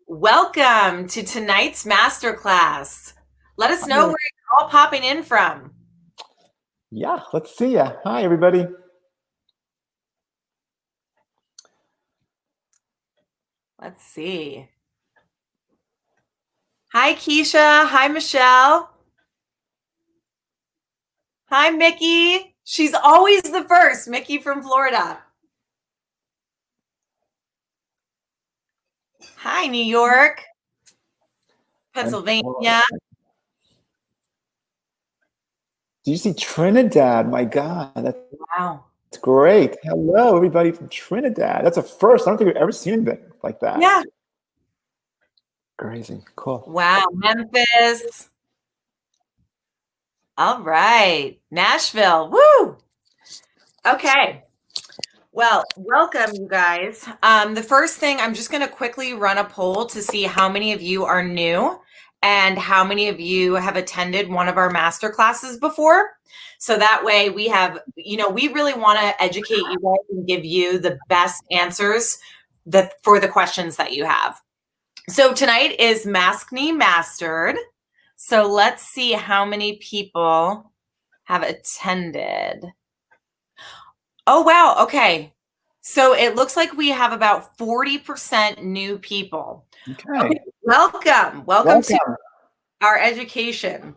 Welcome to tonight's masterclass. Let us know where you're all popping in from. Yeah, let's see ya. Hi, everybody. Let's see. Hi, Keisha. Hi, Michelle. Hi, Mickey. She's always the first. Mickey from Florida. Hi, New York. Pennsylvania. Do you see Trinidad? My God, that's great. Hello, everybody from Trinidad. That's a first. I don't think we've ever seen anything like that. Yeah. Crazy. Cool. Wow. Memphis. All right. Nashville. Woo. Okay. Well, welcome, you guys. The first thing, I'm just going to quickly run a poll to see how many of you are new and how many of you have attended one of our master classes before. So that way we have, we really want to educate you guys and give you the best answers for the questions that you have. So tonight is Maskne Mastered. So let's see how many people have attended. Oh, wow. Okay. So it looks like we have about 40% new people. Okay. Welcome to our education.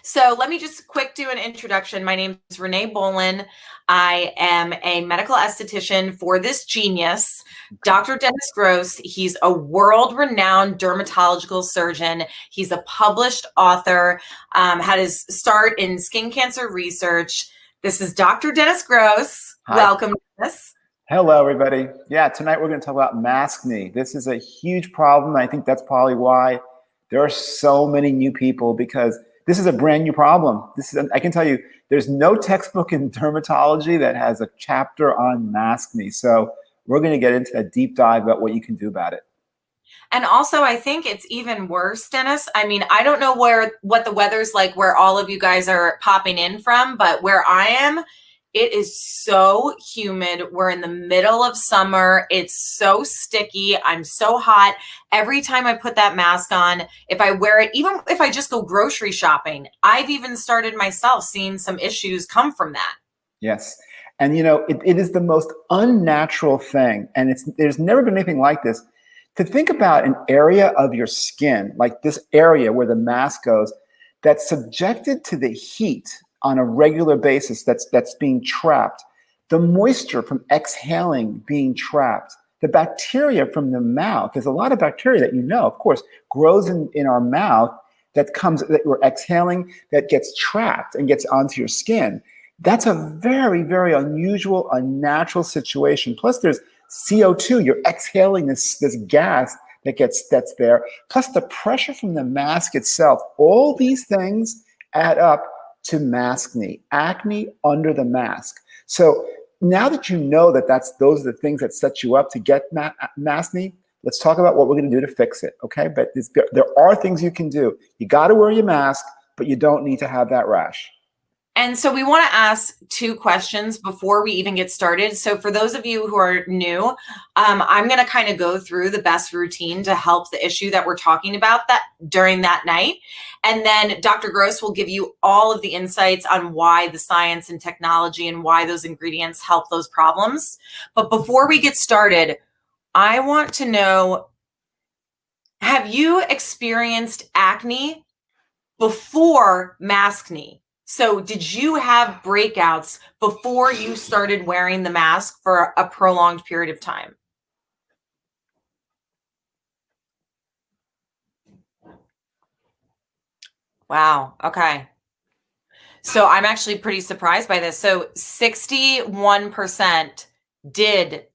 So let me just quick do an introduction. My name is Renee Bolen. I am a medical esthetician for this genius, Dr. Dennis Gross. He's a world-renowned dermatological surgeon. He's a published author, had his start in skin cancer research. This is Dr. Dennis Gross. Hi. Welcome, Dennis. Hello, everybody. Yeah, tonight we're going to talk about maskne. This is a huge problem. I think that's probably why there are so many new people, because this is a brand new problem. I can tell you, there's no textbook in dermatology that has a chapter on maskne. So we're going to get into a deep dive about what you can do about it. And also, I think it's even worse, Dennis. I mean, I don't know what the weather's like where all of you guys are popping in from, but where I am, it is so humid. We're in the middle of summer. It's so sticky. I'm so hot. Every time I put that mask on, if I wear it, even if I just go grocery shopping, I've even started myself seeing some issues come from that. Yes. And it is the most unnatural thing. And there's never been anything like this. To think about an area of your skin, like this area where the mask goes, that's subjected to the heat on a regular basis, that's being trapped, the moisture from exhaling being trapped, the bacteria from the mouth. There's a lot of bacteria that of course, grows in our mouth that we're exhaling, that gets trapped and gets onto your skin. That's a very, very unusual, unnatural situation. Plus there's CO2, you're exhaling this gas that's there, plus the pressure from the mask itself. All these things add up to maskne, acne under the mask. So now that you know that those are the things that set you up to get maskne, let's talk about what we're going to do to fix it, okay? But there are things you can do. You got to wear your mask, but you don't need to have that rash. And so we want to ask two questions before we even get started. So for those of you who are new, I'm going to kind of go through the best routine to help the issue that we're talking about during that night. And then Dr. Gross will give you all of the insights on why the science and technology and why those ingredients help those problems. But before we get started, I want to know, have you experienced acne before maskne? So did you have breakouts before you started wearing the mask for a prolonged period of time? Wow. Okay. So I'm actually pretty surprised by this. So 61% did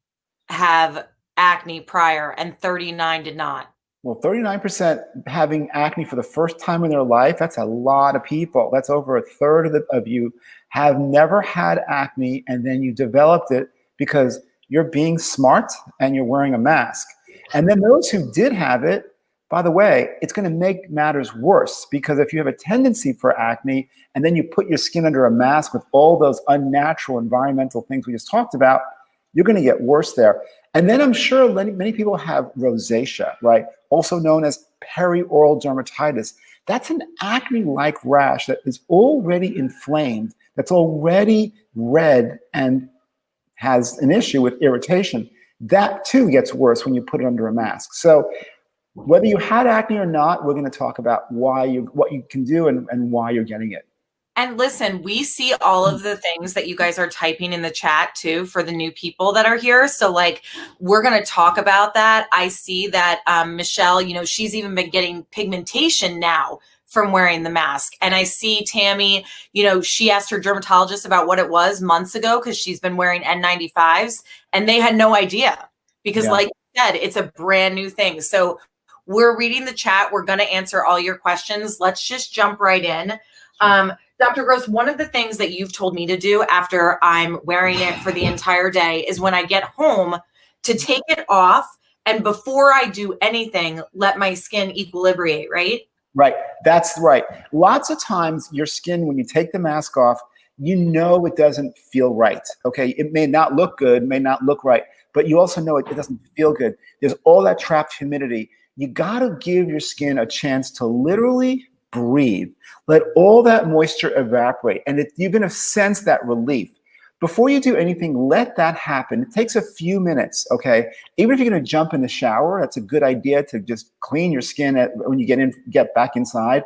have acne prior and 39 did not. Well, 39% having acne for the first time in their life, that's a lot of people. That's over a third of you have never had acne, and then you developed it because you're being smart and you're wearing a mask. And then those who did have it, by the way, it's going to make matters worse, because if you have a tendency for acne and then you put your skin under a mask with all those unnatural environmental things we just talked about, you're going to get worse there. And then I'm sure many people have rosacea, right? Also known as perioral dermatitis. That's an acne-like rash that is already inflamed, that's already red and has an issue with irritation. That too gets worse when you put it under a mask. So whether you had acne or not, we're going to talk about what you can do and why you're getting it. And listen, we see all of the things that you guys are typing in the chat too for the new people that are here. So like, we're going to talk about that. I see that Michelle, you know, she's even been getting pigmentation now from wearing the mask. And I see Tammy, you know, she asked her dermatologist about what it was months ago because she's been wearing N95s and they had no idea because like you said, it's a brand new thing. So we're reading the chat. We're going to answer all your questions. Let's just jump right in. Dr. Gross, one of the things that you've told me to do after I'm wearing it for the entire day is when I get home to take it off. And before I do anything, let my skin equilibrate, right? Right. That's right. Lots of times your skin, when you take the mask off, you know it doesn't feel right. Okay. It may not look good, may not look right, but you also know it doesn't feel good. There's all that trapped humidity. You got to give your skin a chance to literally breathe. Let all that moisture evaporate. And you're going to sense that relief. Before you do anything, let that happen. It takes a few minutes, okay? Even if you're going to jump in the shower, that's a good idea to just clean your skin when you get back inside.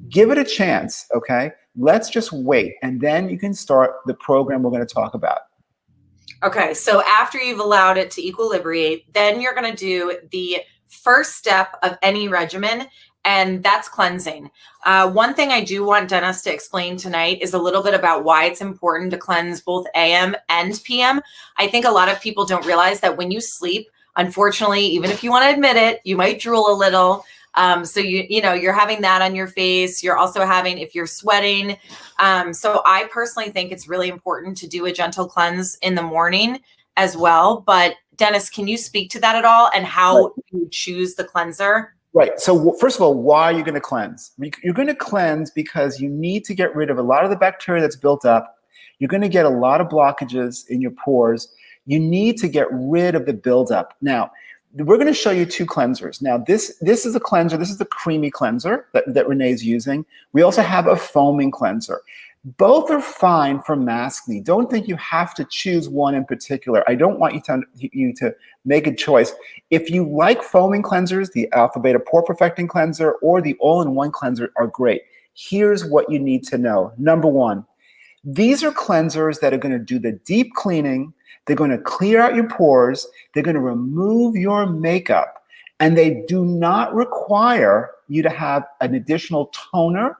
Give it a chance, okay? Let's just wait, and then you can start the program we're going to talk about. Okay, so after you've allowed it to equilibrate, then you're going to do the first step of any regimen, and that's cleansing. One thing I do want Dennis to explain tonight is a little bit about why it's important to cleanse both AM and PM. I think a lot of people don't realize that when you sleep, unfortunately, even if you want to admit it, you might drool a little. So you know, you're having that on your face. You're also having, if you're sweating. So I personally think it's really important to do a gentle cleanse in the morning as well. But Dennis, can you speak to that at all and how you choose the cleanser? Right. So first of all, why are you going to cleanse? You're going to cleanse because you need to get rid of a lot of the bacteria that's built up. You're going to get a lot of blockages in your pores. You need to get rid of the buildup. Now, we're going to show you two cleansers. Now, this is a cleanser. This is the creamy cleanser that Renee's using. We also have a foaming cleanser. Both are fine for maskne. Don't think you have to choose one in particular. I don't want you to make a choice. If you like foaming cleansers, the Alpha Beta Pore Perfecting Cleanser or the all-in-one cleanser are great. Here's what you need to know. Number one, these are cleansers that are going to do the deep cleaning. They're going to clear out your pores. They're going to remove your makeup. And they do not require you to have an additional toner.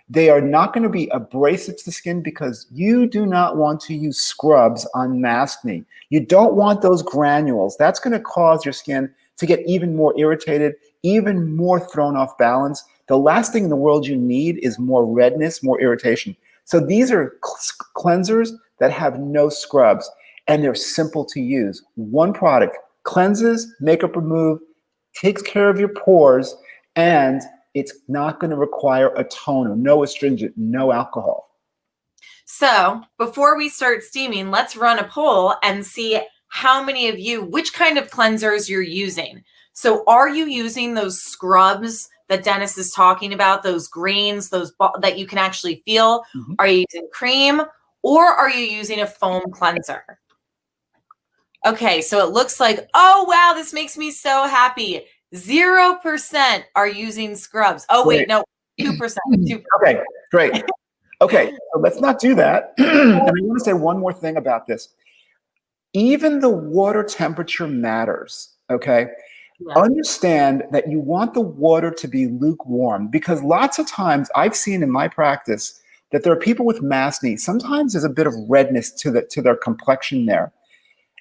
They are not going to be abrasive to the skin because you do not want to use scrubs on maskne. You don't want those granules. That's going to cause your skin to get even more irritated, even more thrown off balance. The last thing in the world you need is more redness, more irritation. So these are cleansers that have no scrubs, and they're simple to use. One product cleanses, makeup remove, takes care of your pores, and it's not going to require a toner, no astringent, no alcohol. So before we start steaming, let's run a poll and see how many of you, which kind of cleansers you're using. So are you using those scrubs that Dennis is talking about, those grains, those that you can actually feel? Mm-hmm. Are you using cream or are you using a foam cleanser? Okay, so it looks like, oh, wow, this makes me so happy. 0% are using scrubs. Oh, wait, no, 2%. 2%. Okay, great. Okay, so let's not do that. And I want to say one more thing about this. Even the water temperature matters, okay? Yeah. Understand that you want the water to be lukewarm because lots of times I've seen in my practice that there are people with maskne. Sometimes there's a bit of redness to their complexion there.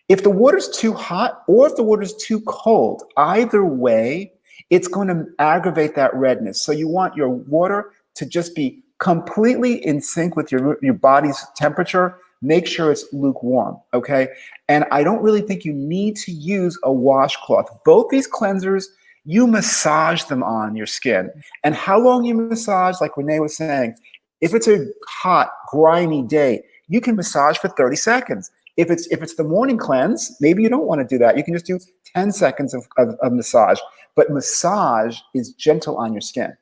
If the water's too hot or if the water's too cold, either way, it's going to aggravate that redness. So you want your water to just be completely in sync with your body's temperature. Make sure it's lukewarm, okay? And I don't really think you need to use a washcloth. Both these cleansers, you massage them on your skin. And how long you massage, like Renee was saying, if it's a hot, grimy day, you can massage for 30 seconds. If it's the morning cleanse, maybe you don't want to do that. You can just do 10 seconds of massage. But massage is gentle on your skin.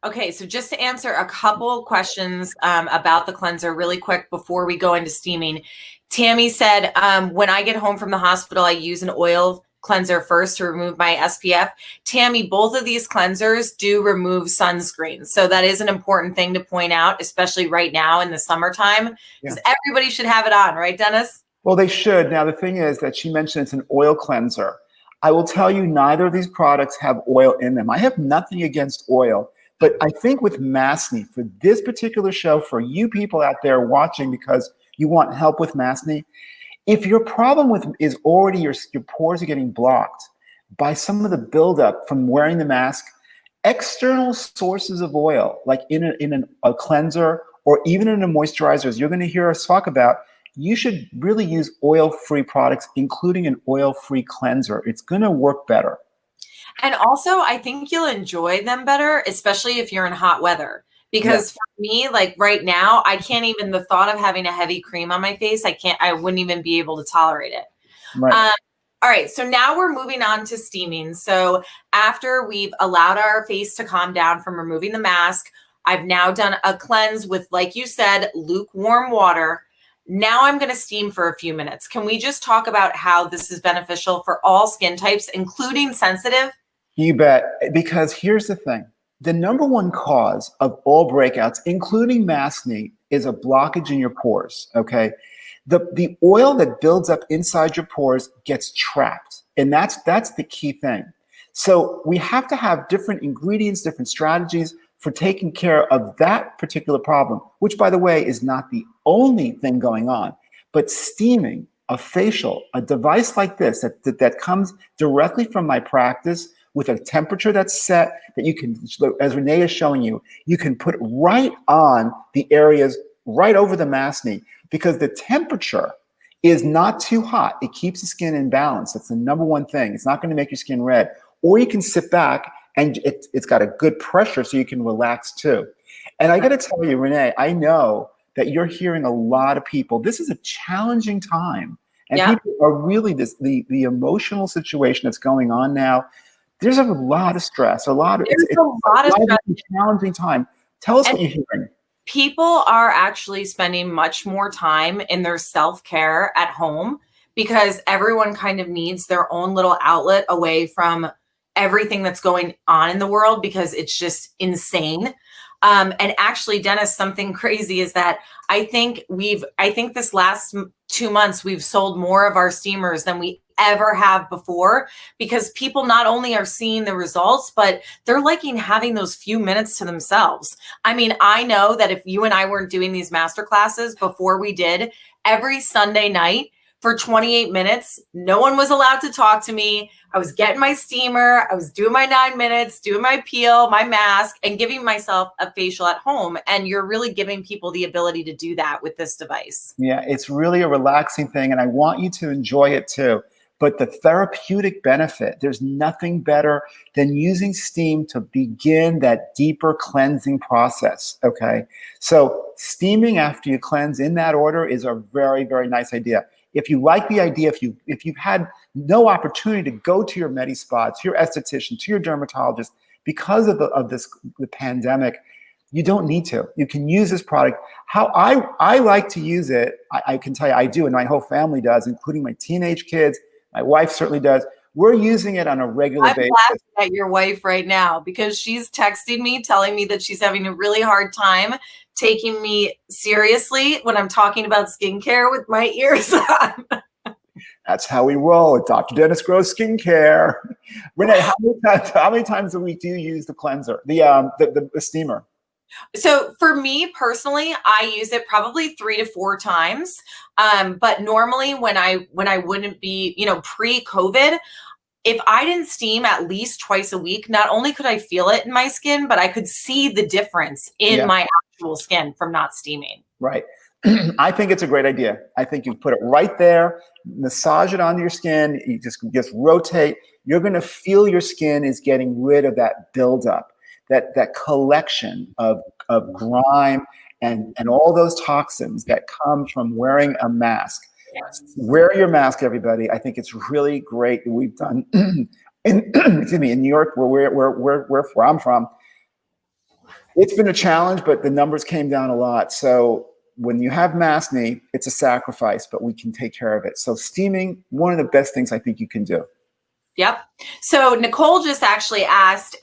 Okay, so just to answer a couple questions about the cleanser really quick before we go into steaming. Tammy said, when I get home from the hospital, I use an oil cleanser first to remove my SPF. Tammy, both of these cleansers do remove sunscreen. So that is an important thing to point out, especially right now in the summertime, because everybody should have it on, right, Dennis? Well, they should. Now, the thing is that she mentioned it's an oil cleanser. I will tell you, neither of these products have oil in them. I have nothing against oil. But I think with Maskne, for this particular show, for you people out there watching because you want help with Maskne, if your problem is already your pores are getting blocked by some of the buildup from wearing the mask, external sources of oil, like in a cleanser or even in a moisturizer, as you're going to hear us talk about, you should really use oil-free products, including an oil-free cleanser. It's going to work better. And also, I think you'll enjoy them better, especially if you're in hot weather. Because for me, like right now, I can't even, the thought of having a heavy cream on my face, I wouldn't even be able to tolerate it. Right. All right, so now we're moving on to steaming. So after we've allowed our face to calm down from removing the mask, I've now done a cleanse with, like you said, lukewarm water. Now I'm going to steam for a few minutes. Can we just talk about how this is beneficial for all skin types, including sensitive? You bet. Because here's the thing. The number one cause of all breakouts, including Maskne, is a blockage in your pores, okay? The oil that builds up inside your pores gets trapped. And that's the key thing. So we have to have different ingredients, different strategies for taking care of that particular problem, which, by the way, is not the only thing going on. But steaming, a facial, a device like this that comes directly from my practice with a temperature that's set that you can, as Renee is showing you, you can put right on the areas right over the Maskne, because the temperature is not too hot. It keeps the skin in balance. That's the number one thing. It's not going to make your skin red. Or you can sit back and it's got a good pressure so you can relax too. And I got to tell you, Renee, I know that you're hearing a lot of people. This is a challenging time. And people are really, the emotional situation that's going on now, there's a lot of stress, it's a challenging time. Tell us what you're hearing. People are actually spending much more time in their self-care at home because everyone kind of needs their own little outlet away from everything that's going on in the world, because it's just insane. And actually, Dennis, something crazy is that I think this last 2 months, we've sold more of our steamers than we ever have before, because people not only are seeing the results, but they're liking having those few minutes to themselves. I mean, I know that if you and I weren't doing these master classes before we did, every Sunday night for 28 minutes, no one was allowed to talk to me. I was getting my steamer, I was doing my 9 minutes, doing my peel, my mask, and giving myself a facial at home. And you're really giving people the ability to do that with this device. Yeah, it's really a relaxing thing, and I want you to enjoy it too. But the therapeutic benefit, there's nothing better than using steam to begin that deeper cleansing process, okay? So steaming after you cleanse in that order is a very, very nice idea. If you like the idea, if you've had no opportunity to go to your medi spa, to your esthetician, to your dermatologist because of the pandemic, you don't need to. You can use this product. How I like to use it, I can tell you I do, and my whole family does, including my teenage kids. My wife certainly does. We're using it on a regular basis. I'm laughing at your wife right now because she's texting me, telling me that she's having a really hard time taking me seriously when I'm talking about skincare with my ears on. That's how we roll at Dr. Dennis Gross Skincare. Renee, how many times a week do you use the cleanser, the steamer? So for me personally, I use it probably 3 to 4 times. But normally when I wouldn't be, pre-COVID, if I didn't steam at least twice a week, not only could I feel it in my skin, but I could see the difference in my actual skin from not steaming. Right. I think it's a great idea. I think you put it right there, massage it onto your skin, you just rotate. You're going to feel your skin is getting rid of that buildup, that collection of grime and all those toxins that come from wearing a mask. Wear your mask, everybody. I think it's really great that we've done in excuse me, in New York, where I'm from. It's been a challenge, but the numbers came down a lot. So when you have Maskne, it's a sacrifice, but we can take care of it. So steaming, one of the best things I think you can do. Yep. So Nicole just actually asked,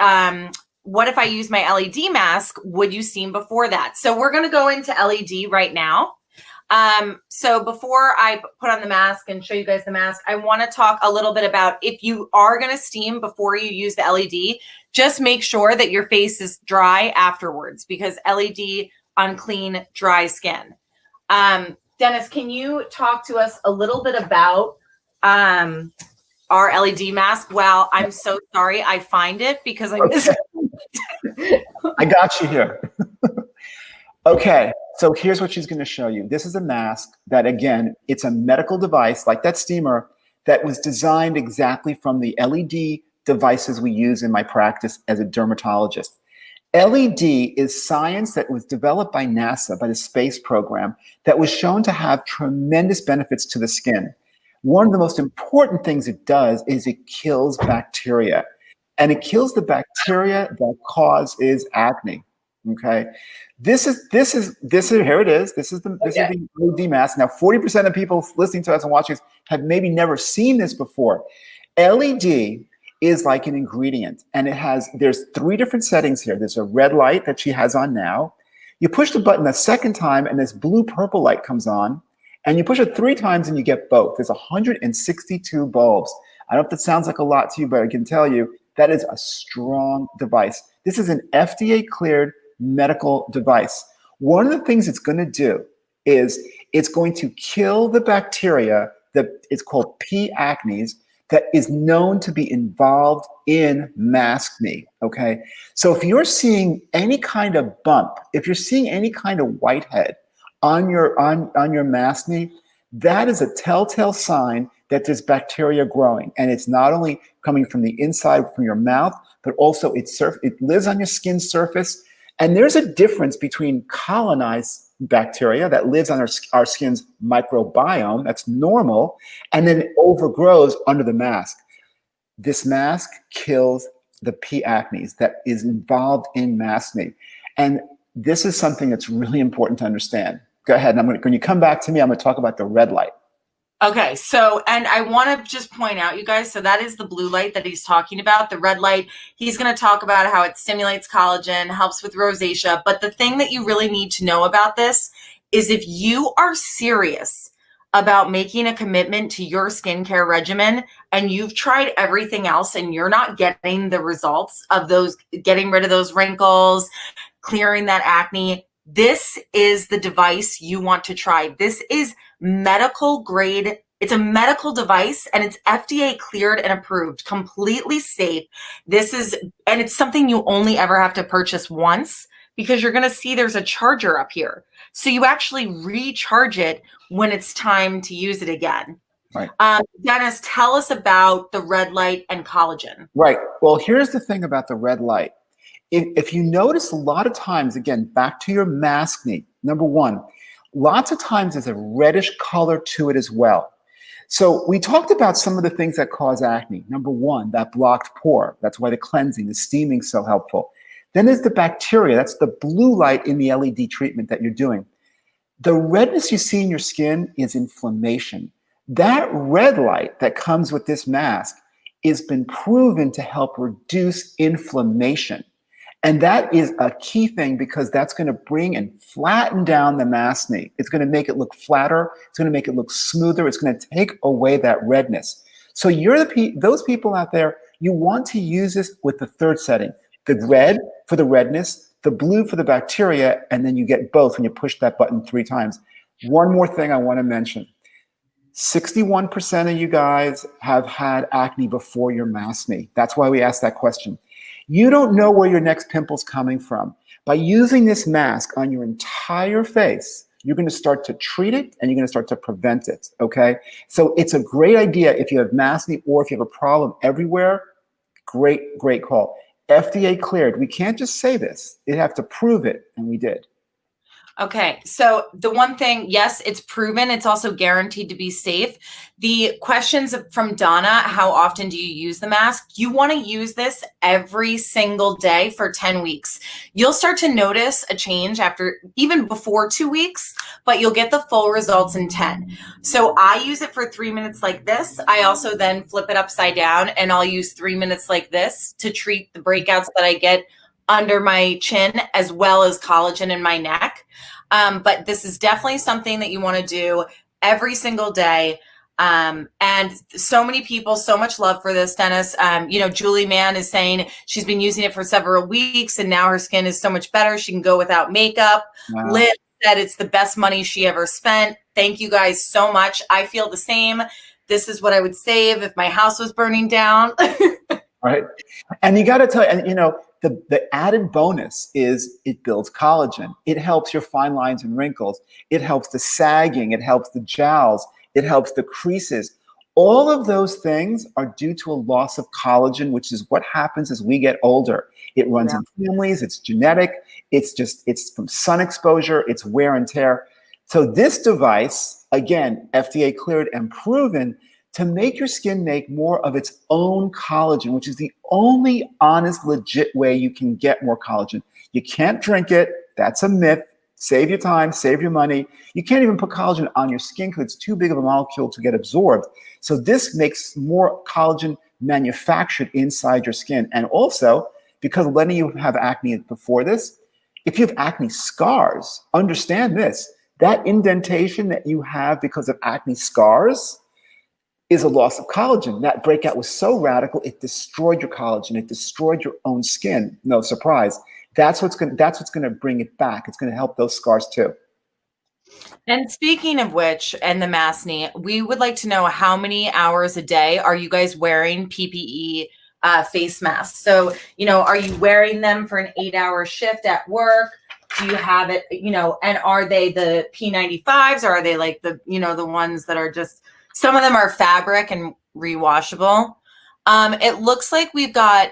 what if I use my LED mask? Would you steam before that? So we're going to go into LED right now. So before I put on the mask and show you guys the mask, I want to talk a little bit about if you are going to steam before you use the LED, just make sure that your face is dry afterwards, because LED on clean, dry skin. Dennis, can you talk to us a little bit about our LED mask? Well, I'm so sorry. I find it because I missed it. I got you here. Okay, so here's what she's going to show you. This is a mask that, again, it's a medical device like that steamer that was designed exactly from the LED devices we use in my practice as a dermatologist. LED is science that was developed by NASA, by the space program, that was shown to have tremendous benefits to the skin. One of the most important things it does is it kills bacteria. And it kills the bacteria that causes acne. Okay, this is here it is. This is the LED mask. Now, 40% of people listening to us and watching us have maybe never seen this before. LED is like an ingredient, and there's 3 different settings here. There's a red light that she has on now. You push the button a second time, and this blue-purple light comes on, and you push it 3 times, and you get both. There's 162 bulbs. I don't know if that sounds like a lot to you, but I can tell you that is a strong device. This is an FDA-cleared medical device. One of the things it's going to do is it's going to kill the bacteria that it's called P. acnes that is known to be involved in maskne. Okay, so if you're seeing any kind of bump, if you're seeing any kind of whitehead on your maskne, that is a telltale sign that there's bacteria growing, and it's not only coming from the inside, from your mouth, but also it lives on your skin surface. And there's a difference between colonized bacteria that lives on our skin's microbiome, that's normal, and then it overgrows under the mask. This mask kills the P. acnes that is involved in maskne. And this is something that's really important to understand. Go ahead, and when you come back to me, I'm going to talk about the red light. Okay, so, and I want to just point out, you guys, so that is the blue light that he's talking about. The red light, he's going to talk about how it stimulates collagen, helps with rosacea. But the thing that you really need to know about this is if you are serious about making a commitment to your skincare regimen and you've tried everything else and you're not getting the results of those, getting rid of those wrinkles, clearing that acne, this is the device you want to try. This is medical grade. It's a medical device and it's FDA cleared and approved, completely safe. And it's something you only ever have to purchase once, because you're going to see there's a charger up here. So you actually recharge it when it's time to use it again. Right. Dennis, tell us about the red light and collagen. Right. Well, here's the thing about the red light. If you notice a lot of times, again, back to your maskne, number one, lots of times there's a reddish color to it as well. So we talked about some of the things that cause acne. Number one, that blocked pore. That's why the cleansing, the steaming is so helpful. Then there's the bacteria. That's the blue light in the LED treatment that you're doing. The redness you see in your skin is inflammation. That red light that comes with this mask has been proven to help reduce inflammation. And that is a key thing, because that's going to bring and flatten down the maskne. It's going to make it look flatter. It's going to make it look smoother. It's going to take away that redness. So you're those people out there, you want to use this with the third setting, the red for the redness, the blue for the bacteria, and then you get both when you push that button 3 times. One more thing I want to mention. 61% of you guys have had acne before your maskne. That's why we asked that question. You don't know where your next pimple's coming from. By using this mask on your entire face, you're going to start to treat it and you're going to start to prevent it, okay? So it's a great idea if you have maskne or if you have a problem everywhere. Great, great call. FDA cleared. We can't just say this. You have to prove it, and we did. Okay, so the one thing, yes, it's proven. It's also guaranteed to be safe. The questions from Donna, how often do you use the mask? You want to use this every single day for 10 weeks. You'll start to notice a change after, even before 2 weeks, but you'll get the full results in 10. So I use it for 3 minutes like this. I also then flip it upside down and I'll use 3 minutes like this to treat the breakouts that I get under my chin, as well as collagen in my neck. But this is definitely something that you want to do every single day. And so many people, so much love for this, Dennis. Julie Mann is saying she's been using it for several weeks and now her skin is so much better. She can go without makeup. Wow. Liz said it's the best money she ever spent. Thank you guys so much. I feel the same. This is what I would save if my house was burning down. Right. And you got to tell, and the added bonus is it builds collagen. It helps your fine lines and wrinkles. It helps the sagging. It helps the jowls. It helps the creases. All of those things are due to a loss of collagen, which is what happens as we get older. It runs in families. It's genetic. It's from sun exposure. It's wear and tear. So this device, again, FDA cleared and proven to make your skin make more of its own collagen, which is the only honest, legit way you can get more collagen. You can't drink it. That's a myth. Save your time, save your money. You can't even put collagen on your skin because it's too big of a molecule to get absorbed. So this makes more collagen manufactured inside your skin. And also, because many of you have acne before this, if you have acne scars, understand this, that indentation that you have because of acne scars is a loss of collagen. That breakout was so radical, it destroyed your collagen. It destroyed your own skin. No surprise. That's what's going to bring it back. It's going to help those scars too. And speaking of which, and the Maskne, we would like to know how many hours a day are you guys wearing PPE face masks? So, are you wearing them for an 8-hour shift at work? Do you have it, and are they the P95s, or are they like the ones that are just, some of them are fabric and rewashable. It looks like we've got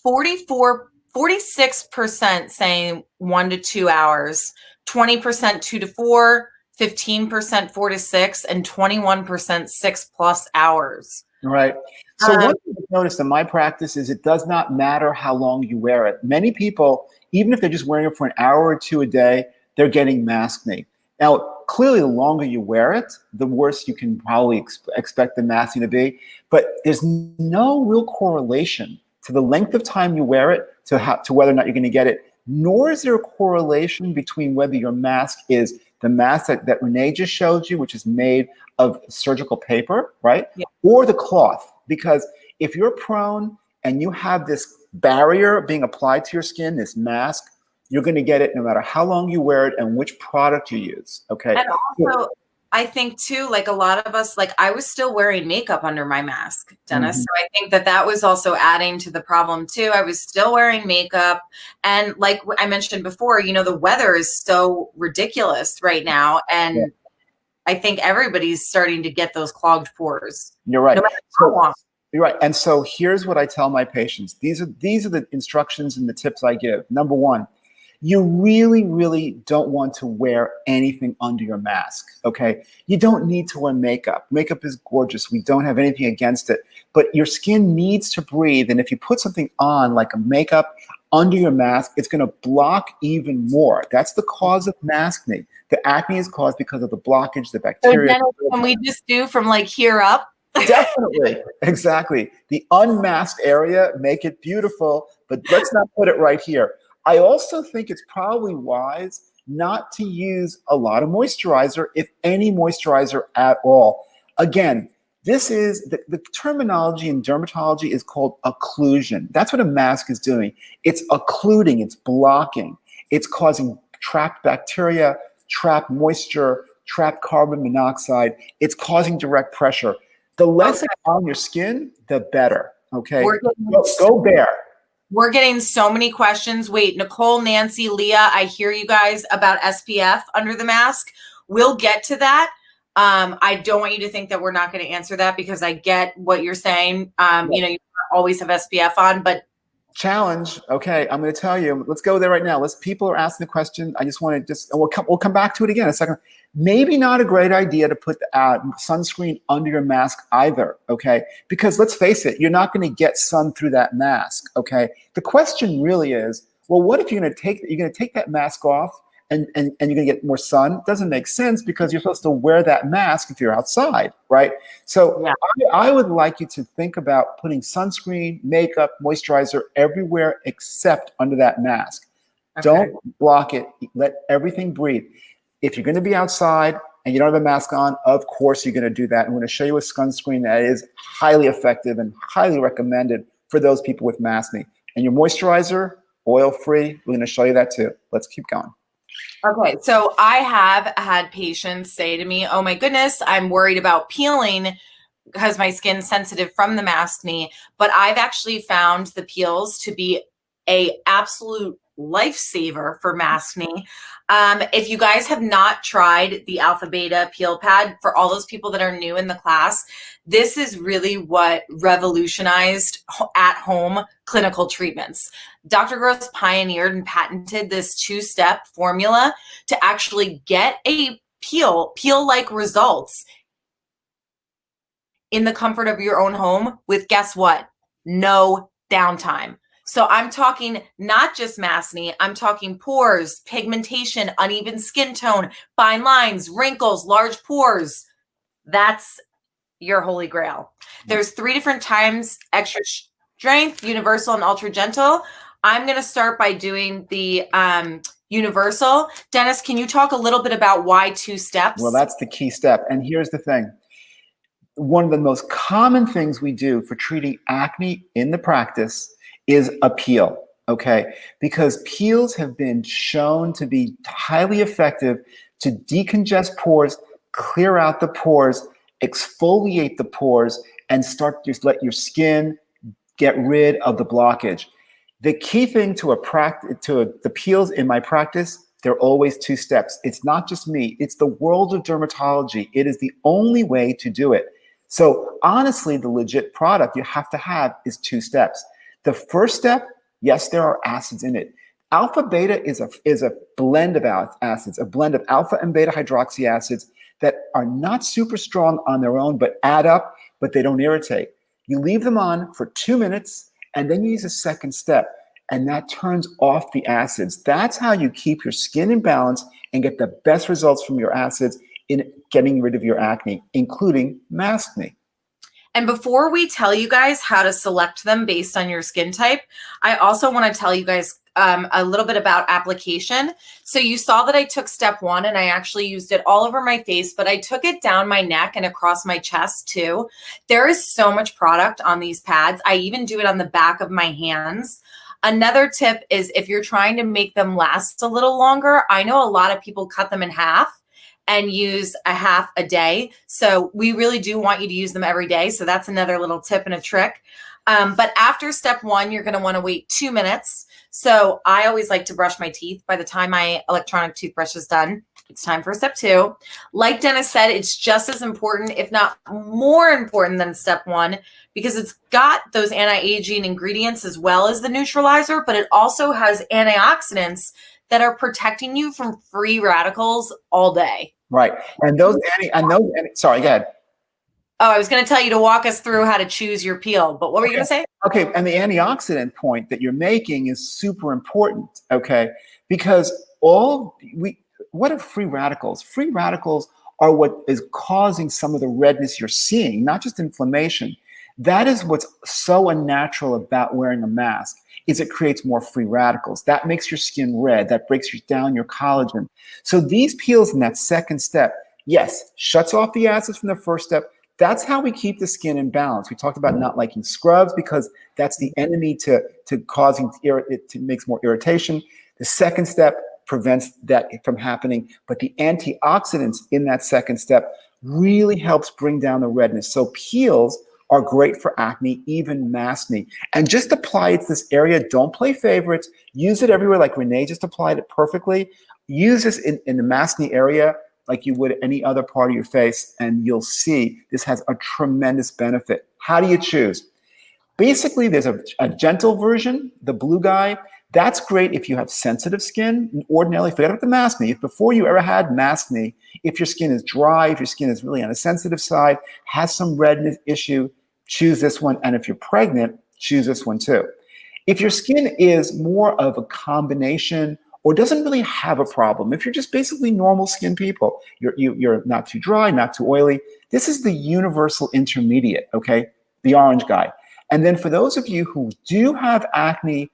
46% saying 1 to 2 hours, 20% 2 to 4, 15% 4 to 6, and 21% 6+ hours. Right. So one thing I've noticed in my practice is it does not matter how long you wear it. Many people, even if they're just wearing it for an hour or two a day, they're getting maskne. Now, clearly, the longer you wear it, the worse you can probably expect the maskne to be. But there's no real correlation to the length of time you wear it to whether or not you're going to get it. Nor is there a correlation between whether your mask is the mask that Renee just showed you, which is made of surgical paper, right? Yeah. Or the cloth. Because if you're prone and you have this barrier being applied to your skin, this mask, you're going to get it no matter how long you wear it and which product you use. Okay. And also, I think too, like a lot of us, like I was still wearing makeup under my mask, Dennis. So I think that was also adding to the problem too. I was still wearing makeup. And like I mentioned before, the weather is so ridiculous right now. And I think everybody's starting to get those clogged pores. You're right. No matter how long. You're right. And so here's what I tell my patients. These are the instructions and the tips I give. Number one, you really, really don't want to wear anything under your mask, okay? You don't need to wear makeup. Makeup is gorgeous. We don't have anything against it. But your skin needs to breathe. And if you put something on, like a makeup, under your mask, it's going to block even more. That's the cause of maskne. The acne is caused because of the blockage, the bacteria. So can we just do from like here up? Definitely. Exactly. The unmasked area, make it beautiful, but let's not put it right here. I also think it's probably wise not to use a lot of moisturizer, if any moisturizer at all. Again, this is the terminology in dermatology is called occlusion. That's what a mask is doing. It's occluding, it's blocking, it's causing trapped bacteria, trapped moisture, trapped carbon monoxide. It's causing direct pressure. The less it's on your skin, the better. Okay, go bare. We're getting so many questions. Wait, Nicole, Nancy, Leah, I hear you guys about SPF under the mask. We'll get to that. I don't want you to think that we're not going to answer that because I get what you're saying. You always have SPF on, but Challenge. Okay, I'm going to tell you. Let's go there right now. People are asking the question. I just want to and we'll come back to it again in a second. Maybe not a great idea to put sunscreen under your mask either. Okay, because let's face it, you're not going to get sun through that mask. Okay, the question really is, well, what if you're going to take that mask off and you're going to get more sun? It doesn't make sense because you're supposed to wear that mask if you're outside, right? So Yeah. I would like you to think about putting sunscreen, makeup, moisturizer everywhere except under that mask. Okay. Don't block it. Let everything breathe. If you're going to be outside and you don't have a mask on, of course you're going to do that. I'm going to show you a sunscreen that is highly effective and highly recommended for those people with maskne. And your moisturizer, oil-free, we're going to show you that too. Let's keep going. Okay, so I have had patients say to me, oh my goodness, I'm worried about peeling because my skin's sensitive from the maskne, but I've actually found the peels to be a absolute lifesaver for maskne. If you guys have not tried the Alpha Beta peel pad, for all those people that are new in the class, this is really what revolutionized at-home clinical treatments. Dr. Gross pioneered and patented this two-step formula to actually get a peel-like results in the comfort of your own home with, guess what? No downtime. So I'm talking not just maskne, I'm talking pores, pigmentation, uneven skin tone, fine lines, wrinkles, large pores. That's your holy grail. There's 3 different times: extra strength, universal, and ultra gentle. I'm going to start by doing the universal. Dennis, can you talk a little bit about why 2 steps? Well, that's the key step. And here's the thing. One of the most common things we do for treating acne in the practice is a peel, okay? Because peels have been shown to be highly effective to decongest pores, clear out the pores, exfoliate the pores, and start to let your skin get rid of the blockage. The key thing to the peels in my practice, they're always 2 steps. It's not just me, it's the world of dermatology. It is the only way to do it. So honestly, the legit product you have to have is 2 steps. The first step, yes, there are acids in it. Alpha beta is a blend of acids, a blend of alpha and beta hydroxy acids that are not super strong on their own, but add up, but they don't irritate. You leave them on for 2 minutes, and then you use a second step, and that turns off the acids. That's how you keep your skin in balance and get the best results from your acids in getting rid of your acne, including maskne. And before we tell you guys how to select them based on your skin type, I also want to tell you guys a little bit about application. So you saw that I took step 1 and I actually used it all over my face, but I took it down my neck and across my chest too. There is so much product on these pads. I even do it on the back of my hands. Another tip is if you're trying to make them last a little longer, I know a lot of people cut them in half and use a half a day. So we really do want you to use them every day. So that's another little tip and a trick. But after step 1, you're going to want to wait 2 minutes. So I always like to brush my teeth. By the time my electronic toothbrush is done, it's time for step 2. Like Dennis said, it's just as important, if not more important than step 1, because it's got those anti-aging ingredients as well as the neutralizer, but it also has antioxidants that are protecting you from free radicals all day. Right. And sorry, go ahead. Oh, I was going to tell you to walk us through how to choose your peel, but what were you going to say? Okay, and the antioxidant point that you're making is super important, okay? Because what are free radicals? Free radicals are what is causing some of the redness you're seeing, not just inflammation. That is what's so unnatural about wearing a mask, is it creates more free radicals. That makes your skin red, that breaks down your collagen. So these peels in that second step, yes, shuts off the acids from the first step. That's how we keep the skin in balance. We talked about not liking scrubs because that's the enemy to causing it makes more irritation. The second step prevents that from happening, but the antioxidants in that second step really helps bring down the redness. So peels are great for acne, even maskne. And just apply it to this area. Don't play favorites. Use it everywhere like Renee just applied it perfectly. Use this in the maskne area like you would any other part of your face, and you'll see this has a tremendous benefit. How do you choose? Basically, there's a gentle version, the blue guy. That's great if you have sensitive skin. Ordinarily, forget about the Maskne. If before you ever had Maskne, if your skin is dry, if your skin is really on the sensitive side, has some redness issue, choose this one. And if you're pregnant, choose this one too. If your skin is more of a combination or doesn't really have a problem, if you're just basically normal skin people, you're not too dry, not too oily, this is the universal intermediate, okay? The orange guy. And then for those of you who do have acne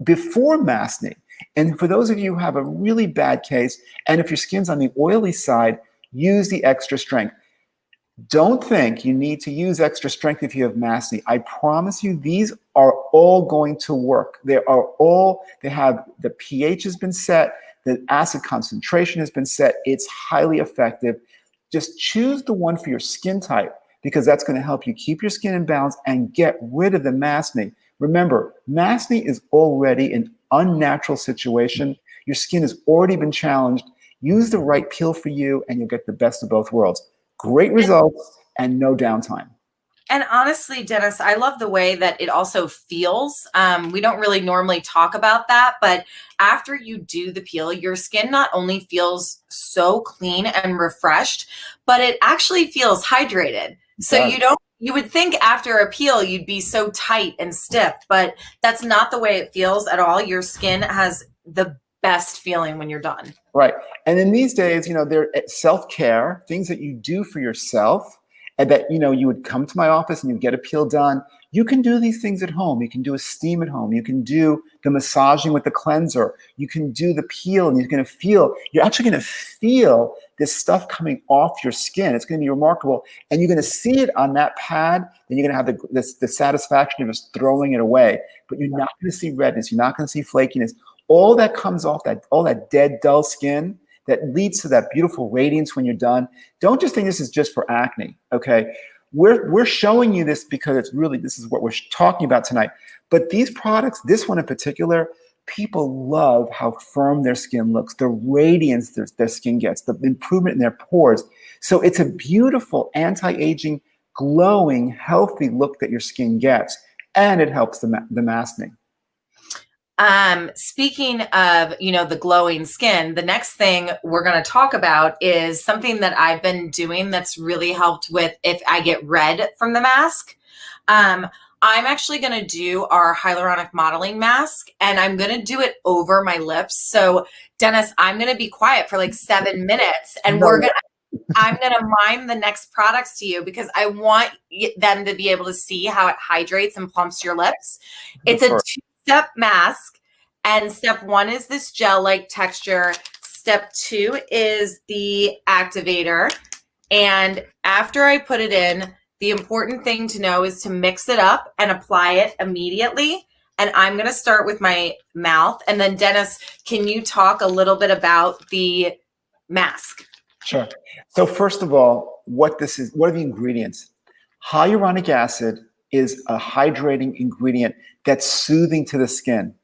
before Maskne, and for those of you who have a really bad case, and if your skin's on the oily side, use the extra strength. Don't think you need to use extra strength if you have Maskne. I promise you, these are all going to work. They have, the pH has been set, the acid concentration has been set. It's highly effective. Just choose the one for your skin type, because that's going to help you keep your skin in balance and get rid of the Maskne. Remember, Maskne is already an unnatural situation. Your skin has already been challenged. Use the right peel for you, and you'll get the best of both worlds. Great results and no downtime. And honestly, Dennis, I love the way that it also feels. We don't really normally talk about that, but after you do the peel, your skin not only feels so clean and refreshed, but it actually feels hydrated. So you would think after a peel, you'd be so tight and stiff, but that's not the way it feels at all. Your skin has the best feeling when you're done. Right. And in these days, there self-care, things that you do for yourself, and that, you would come to my office and you get a peel done. You can do these things at home. You can do a steam at home. You can do the massaging with the cleanser. You can do the peel, and you're actually going to feel this stuff coming off your skin. It's going to be remarkable. And you're going to see it on that pad. Then you're going to have the satisfaction of just throwing it away. But you're not going to see redness. You're not going to see flakiness. All that comes off, all that dead, dull skin, that leads to that beautiful radiance when you're done. Don't just think this is just for acne, okay? We're showing you this because this is what we're talking about tonight. But these products, this one in particular, people love how firm their skin looks, the radiance their skin gets, the improvement in their pores. So it's a beautiful anti-aging, glowing, healthy look that your skin gets, and it helps the Maskne. Speaking of, the glowing skin, the next thing we're going to talk about is something that I've been doing that's really helped with if I get red from the mask. I'm actually going to do our hyaluronic modeling mask, and I'm going to do it over my lips. So Dennis, I'm going to be quiet for like 7 minutes, and I'm going to mime the next products to you because I want them to be able to see how it hydrates and plumps your lips. It's a two-step mask, and step 1 is this gel-like texture. Step 2 is the activator. And after I put it in, the important thing to know is to mix it up and apply it immediately. And I'm going to start with my mouth. And then Dennis, can you talk a little bit about the mask? Sure. So first of all, what are the ingredients? Hyaluronic acid is a hydrating ingredient that's soothing to the skin.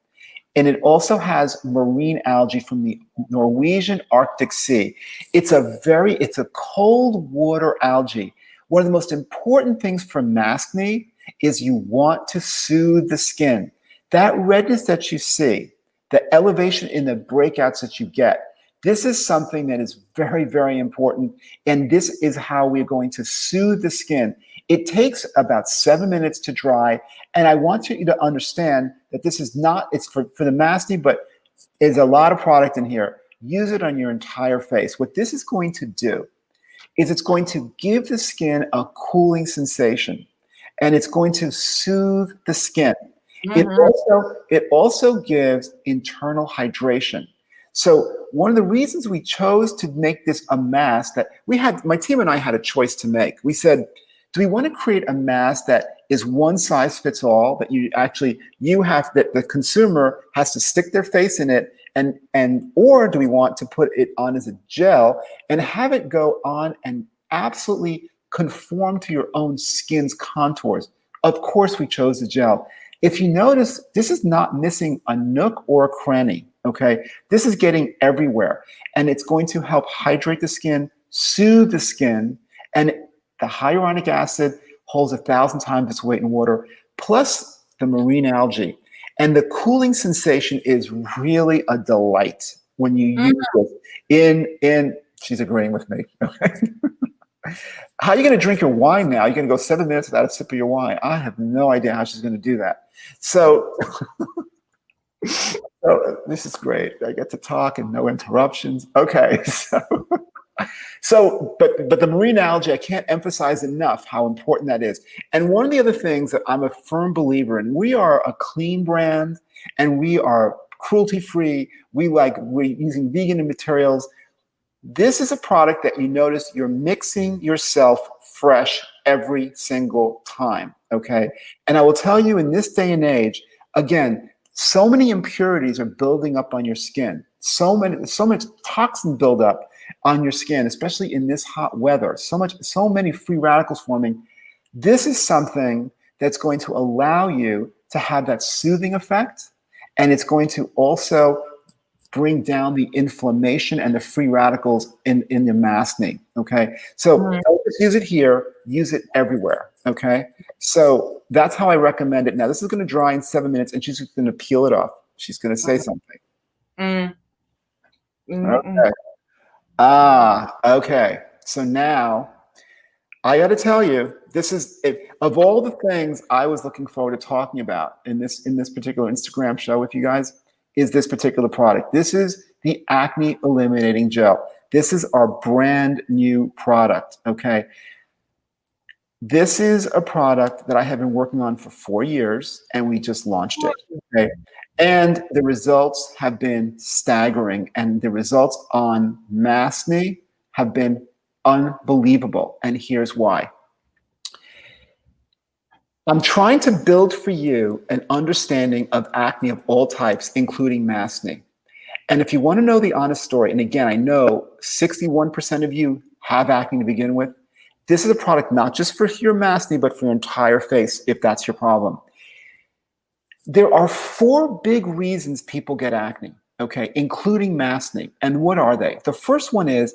And it also has marine algae from the Norwegian Arctic Sea. It's a cold water algae. One of the most important things for Maskne is you want to soothe the skin. That redness that you see, the elevation in the breakouts that you get, this is something that is very, very important. And this is how we're going to soothe the skin. It takes about 7 minutes to dry. And I want you to understand that this is not, it's for the Maskne, but there's a lot of product in here. Use it on your entire face. What this is going to do is it's going to give the skin a cooling sensation, and it's going to soothe the skin. It also gives internal hydration. So one of the reasons we chose to make this a mask that my team and I had a choice to make. We said, do we want to create a mask that is one size fits all, that that the consumer has to stick their face in it, or do we want to put it on as a gel and have it go on and absolutely conform to your own skin's contours? Of course, we chose the gel. If you notice, this is not missing a nook or a cranny, okay? This is getting everywhere, and it's going to help hydrate the skin, soothe the skin, and the hyaluronic acid holds 1,000 times its weight in water. plus the marine algae. And the cooling sensation is really a delight when you use it in she's agreeing with me. How are you going to drink your wine now? You're going to go 7 minutes without a sip of your wine. I have no idea how she's going to do that. So, so this is great. I get to talk and no interruptions. Okay. But the marine algae, I can't emphasize enough how important that is. And one of the other things that I'm a firm believer in, we are a clean brand and we are cruelty-free. We're using vegan materials. This is a product that you notice you're mixing yourself fresh every single time, okay? And I will tell you, in this day and age, again, so many impurities are building up on your skin. So much toxin buildup on your skin, especially in this hot weather. So many free radicals forming. This is something that's going to allow you to have that soothing effect, and it's going to also bring down the inflammation and the free radicals in the maskne, okay? So don't just use it here, use it everywhere, okay? So that's how I recommend it. Now, this is going to dry in 7 minutes, and she's just going to peel it off. She's going to say something. Okay. Okay. So now, I got to tell you, this is, of all the things I was looking forward to talking about in this particular Instagram show with you guys, is this particular product. This is the Acne Eliminating Gel. This is our brand new product, okay? This is a product that I have been working on for 4 years, and we just launched it, okay? And the results have been staggering, and the results on maskne have been unbelievable, and here's why. I'm trying to build for you an understanding of acne of all types, including maskne. And if you want to know the honest story, and again, I know 61% of you have acne to begin with, this is a product not just for your maskne, but for your entire face, if that's your problem. There are 4 big reasons people get acne, okay, including maskne. And what are they? The first one is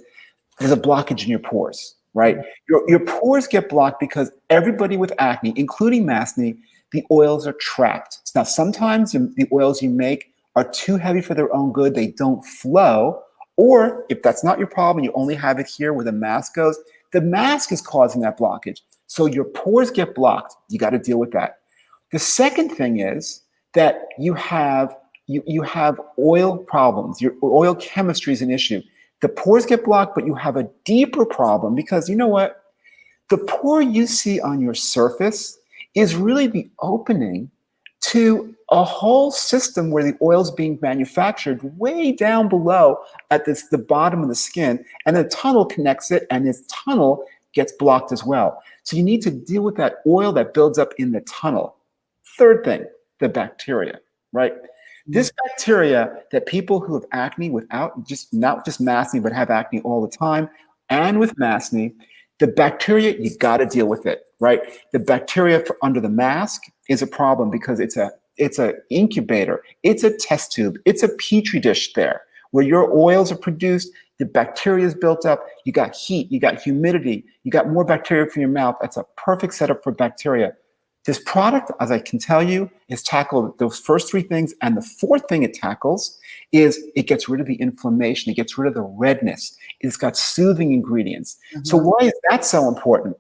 there's a blockage in your pores. Right? Your pores get blocked because everybody with acne, including maskne, the oils are trapped. Now, sometimes the oils you make are too heavy for their own good. They don't flow. Or if that's not your problem, you only have it here where the mask goes, the mask is causing that blockage. So your pores get blocked. You got to deal with that. The second thing is that you have oil problems. Your oil chemistry is an issue. The pores get blocked, but you have a deeper problem because you know what? The pore you see on your surface is really the opening to a whole system where the oil is being manufactured way down below at the bottom of the skin, and the tunnel connects it, and this tunnel gets blocked as well. So you need to deal with that oil that builds up in the tunnel. Third thing, the bacteria, right? This bacteria that people who have acne without not just maskne, but have acne all the time, and with maskne, the bacteria, you got to deal with it, right? The bacteria under the mask is a problem because it's a incubator, it's a test tube, it's a petri dish there where your oils are produced, the bacteria is built up, you got heat, you got humidity, you got more bacteria for your mouth. That's a perfect setup for bacteria. This product, as I can tell you, has tackled those first 3 things. And the 4th thing it tackles is it gets rid of the inflammation. It gets rid of the redness. It's got soothing ingredients. So why is that so important?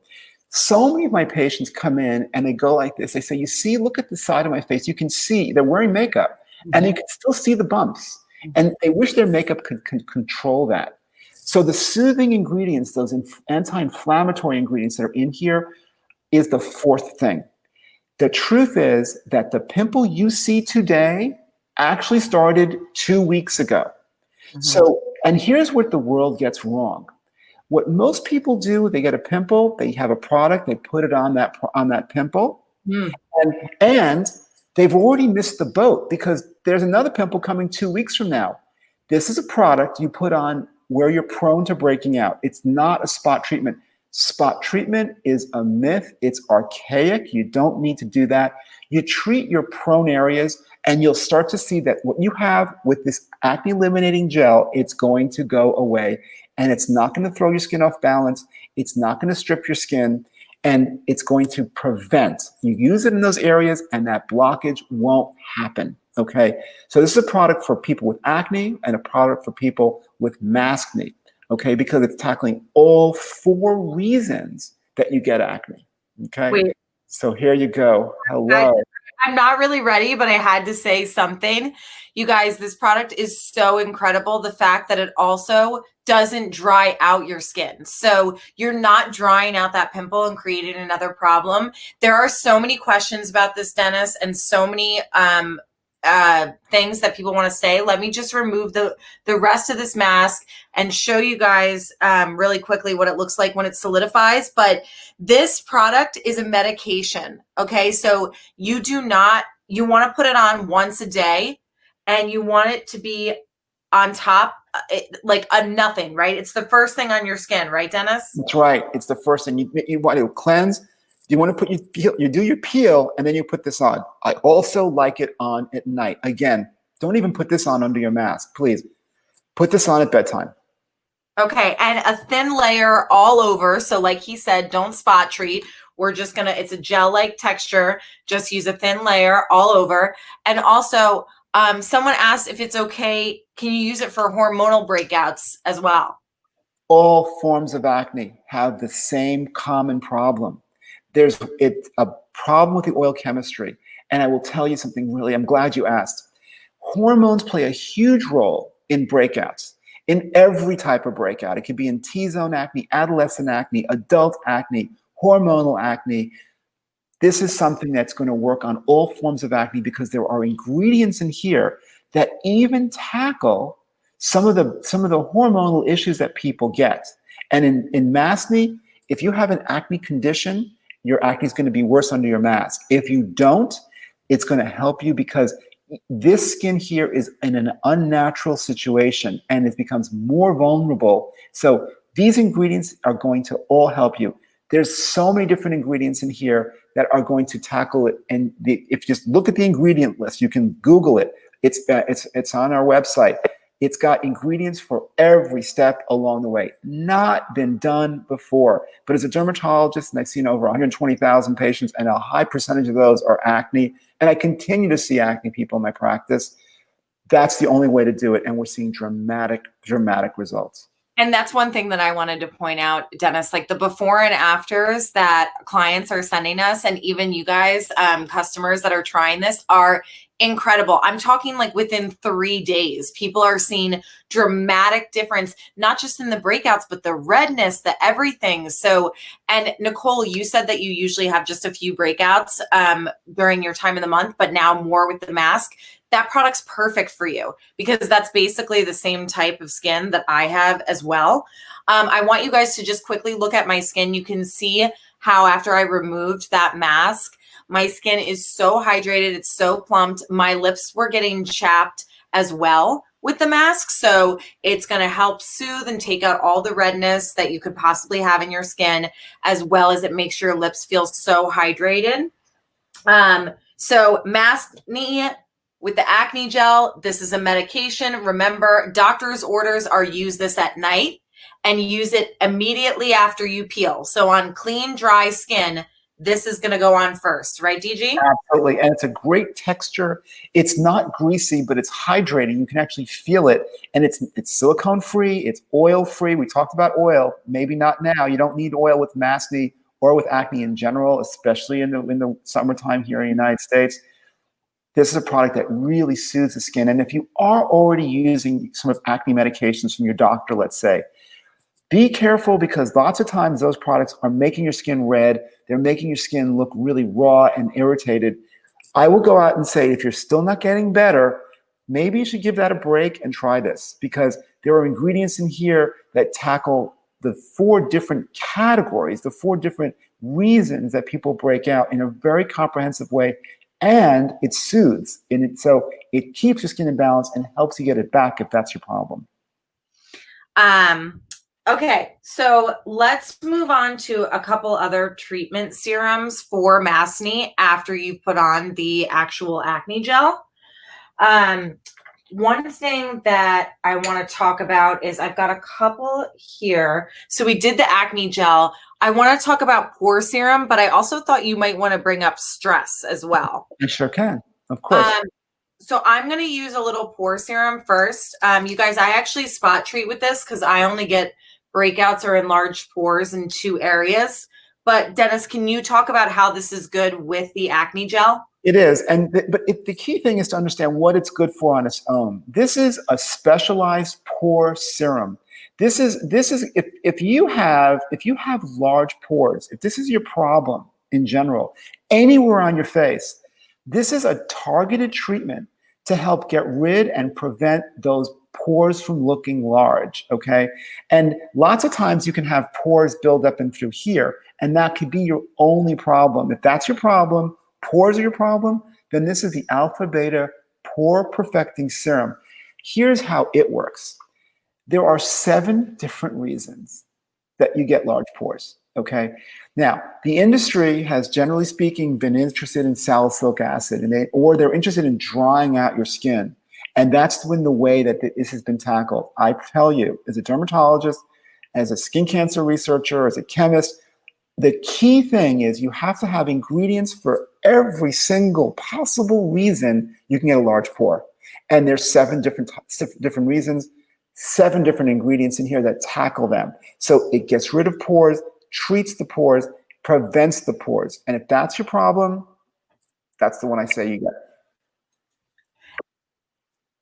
So many of my patients come in and they go like this. They say, you see, look at the side of my face. You can see they're wearing makeup and you can still see the bumps. And they wish their makeup could control that. So the soothing ingredients, those anti-inflammatory ingredients that are in here is the 4th thing. The truth is that the pimple you see today actually started 2 weeks ago. So, and here's what the world gets wrong. What most people do, they get a pimple, they have a product, they put it on that pimple, and they've already missed the boat because there's another pimple coming 2 weeks from now. This is a product you put on where you're prone to breaking out. It's not a spot treatment. Spot treatment is a myth. It's archaic. You don't need to do that. You treat your prone areas and you'll start to see that what you have with this acne eliminating gel, it's going to go away and it's not going to throw your skin off balance. It's not going to strip your skin. and it's going to prevent. You use it in those areas and that blockage won't happen. Okay, so this is a product for people with acne and a product for people with maskne. Okay, because it's tackling all 4 reasons that you get acne. Okay, Wait, so here you go. guys, Hello. I'm not really ready, but I had to say something. You guys, this product is so incredible. The fact that it also doesn't dry out your skin. So you're not drying out that pimple and creating another problem. There are so many questions about this, Dennis, and so many things that people want to say. Let me just remove the rest of this mask and show you guys really quickly what it looks like when it solidifies. But this product is a medication. Okay, so you want to put it on once a day, and you want it to be on top, like a nothing, right? It's the first thing on your skin, right, Dennis? That's right. It's the first thing you want to cleanse. You want to you do your peel, and then you put this on. I also like it on at night. Again, don't even put this on under your mask, please. Put this on at bedtime. Okay, and a thin layer all over. So like he said, don't spot treat. We're just gonna, it's a gel-like texture. Just use a thin layer all over. And also, someone asked if it's okay, can you use it for hormonal breakouts as well? All forms of acne have the same common problem. There's a problem with the oil chemistry. And I will tell you something really, I'm glad you asked. Hormones play a huge role in breakouts, in every type of breakout. It could be in T-zone acne, adolescent acne, adult acne, hormonal acne. This is something that's going to work on all forms of acne because there are ingredients in here that even tackle some of the hormonal issues that people get. And in maskne, if you have an acne condition, your acne is going to be worse under your mask. If you don't, it's going to help you because this skin here is in an unnatural situation and it becomes more vulnerable. So these ingredients are going to all help you. There's so many different ingredients in here that are going to tackle it. And if you just look at the ingredient list, you can Google it. It's on our website. It's got ingredients for every step along the way. Not been done before. But as a dermatologist, and I've seen over 120,000 patients, and a high percentage of those are acne, and I continue to see acne people in my practice, that's the only way to do it. And we're seeing dramatic, dramatic results. And that's one thing that I wanted to point out, Dennis, like the before and afters that clients are sending us, and even you guys, customers that are trying this, are incredible. I'm talking like within 3 days, people are seeing dramatic difference, not just in the breakouts, but the redness, the everything. So, and Nicole, you said that you usually have just a few breakouts during your time of the month, but now more with the mask. That product's perfect for you because that's basically the same type of skin that I have as well. I want you guys to just quickly look at my skin. You can see how after I removed that mask, my skin is so hydrated. It's so plumped. My lips were getting chapped as well with the mask. So it's going to help soothe and take out all the redness that you could possibly have in your skin, as well as it makes your lips feel so hydrated. So Maskne with the Acne Gel, this is a medication. Remember, doctor's orders are use this at night and use it immediately after you peel. So on clean, dry skin, this is going to go on first, right, DG? Absolutely, and it's a great texture. It's not greasy, but it's hydrating. You can actually feel it, and it's silicone-free, it's oil-free. We talked about oil, maybe not now. You don't need oil with maskne or with acne in general, especially in the summertime here in the United States. This is a product that really soothes the skin. And if you are already using some of acne medications from your doctor, let's say, be careful because lots of times those products are making your skin red. They're making your skin look really raw and irritated. I will go out and say, if you're still not getting better, maybe you should give that a break and try this because there are ingredients in here that tackle the 4 different categories, the 4 different reasons that people break out in a very comprehensive way. And it soothes, so it keeps your skin in balance and helps you get it back if that's your problem. Okay, so let's move on to a couple other treatment serums for maskne after you've put on the actual Acne Gel. One thing that I want to talk about is I've got a couple here. So we did the Acne Gel. I want to talk about Pore Serum, but I also thought you might want to bring up stress as well. I sure can, of course. So I'm going to use a little Pore Serum first. You guys, I actually spot treat with this because I only get breakouts or enlarged pores in 2 areas. But Dennis, can you talk about how this is good with the Acne Gel? It is, but the key thing is to understand what it's good for on its own. This is a specialized pore serum. This is if you have large pores, if this is your problem in general, anywhere on your face, this is a targeted treatment to help get rid and prevent those pores from looking large, okay? And lots of times you can have pores build up in through here, and that could be your only problem. If that's your problem, pores are your problem, then this is the Alpha Beta Pore Perfecting Serum. Here's how it works. There are 7 different reasons that you get large pores, okay? Now, the industry has, generally speaking, been interested in salicylic acid, and they're interested in drying out your skin. And that's been the way that this has been tackled. I tell you, as a dermatologist, as a skin cancer researcher, as a chemist, the key thing is you have to have ingredients for every single possible reason you can get a large pore. And there's 7 different reasons, 7 different ingredients in here that tackle them. So it gets rid of pores, treats the pores, prevents the pores. And if that's your problem, that's the one I say you get.